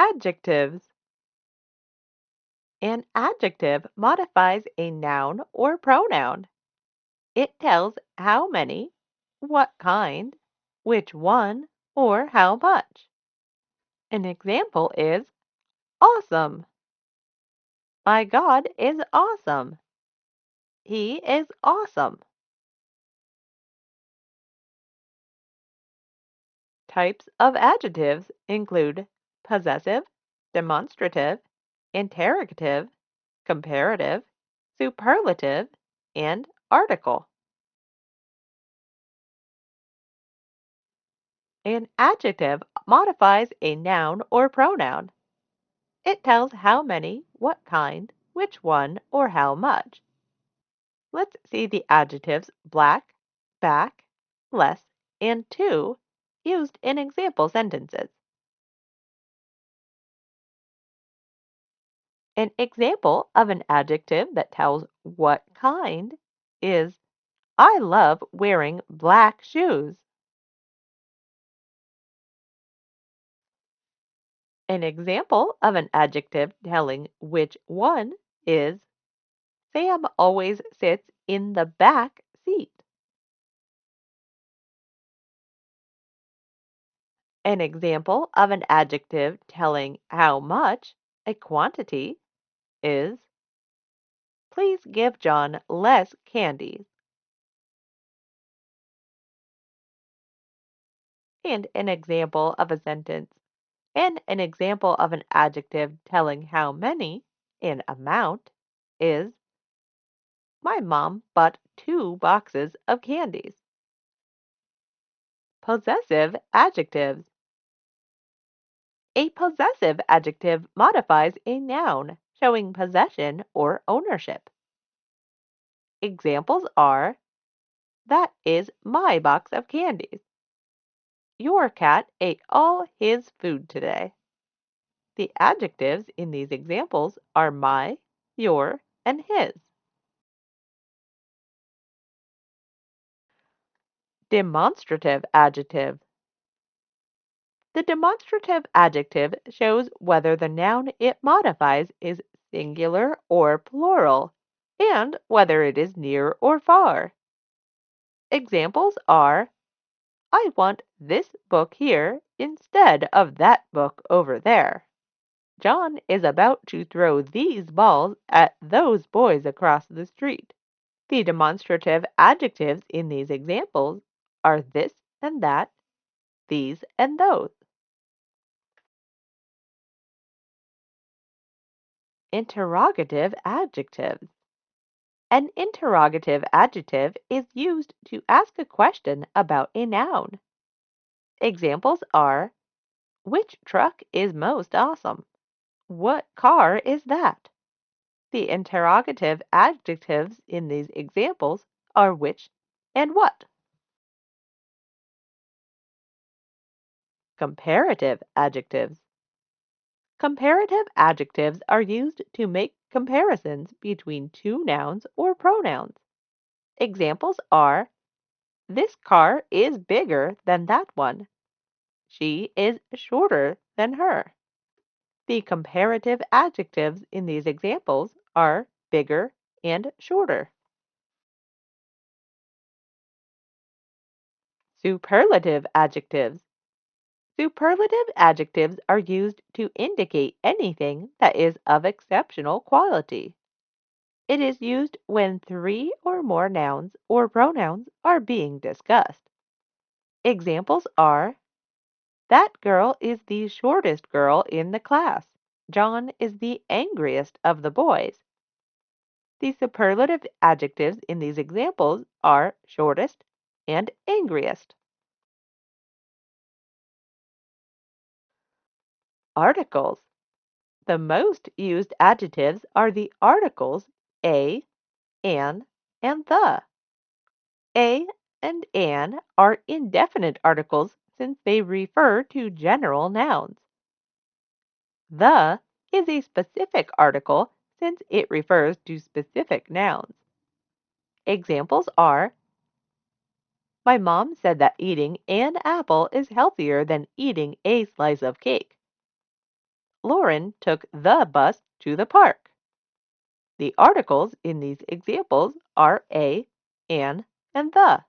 Adjectives. An adjective modifies a noun or pronoun. It tells how many, what kind, which one, or how much. An example is awesome. My God is awesome. He is awesome. Types of adjectives include possessive, demonstrative, interrogative, comparative, superlative, and article. An adjective modifies a noun or pronoun. It tells how many, what kind, which one, or how much. Let's see the adjectives black, back, less, and to used in example sentences. An example of an adjective that tells what kind is I love wearing black shoes. An example of an adjective telling which one is Sam always sits in the back seat. An example of an adjective telling how much, a quantity, is please give John less candies. And an example of an adjective telling how many, in amount, is my mom bought 2 boxes of candies. Possessive adjectives. A possessive adjective modifies a noun, showing possession or ownership. Examples are that is my box of candies. Your cat ate all his food today. The adjectives in these examples are my, your, and his. Demonstrative adjective. The demonstrative adjective shows whether the noun it modifies is singular or plural, and whether it is near or far. Examples are I want this book here instead of that book over there. John is about to throw these balls at those boys across the street. The demonstrative adjectives in these examples are this and that, these and those. Interrogative adjectives. An interrogative adjective is used to ask a question about a noun. Examples are which truck is most awesome? What car is that? The interrogative adjectives in these examples are which and what. Comparative adjectives. Comparative adjectives are used to make comparisons between two nouns or pronouns. Examples are this car is bigger than that one. She is shorter than her. The comparative adjectives in these examples are bigger and shorter. Superlative adjectives. Superlative adjectives are used to indicate anything that is of exceptional quality. It is used when 3 or more nouns or pronouns are being discussed. Examples are that girl is the shortest girl in the class. John is the angriest of the boys. The superlative adjectives in these examples are shortest and angriest. Articles. The most used adjectives are the articles a, an, and the. A and an are indefinite articles since they refer to general nouns. The is a specific article since it refers to specific nouns. Examples are my mom said that eating an apple is healthier than eating a slice of cake. Lauren took the bus to the park. The articles in these examples are a, an, and the.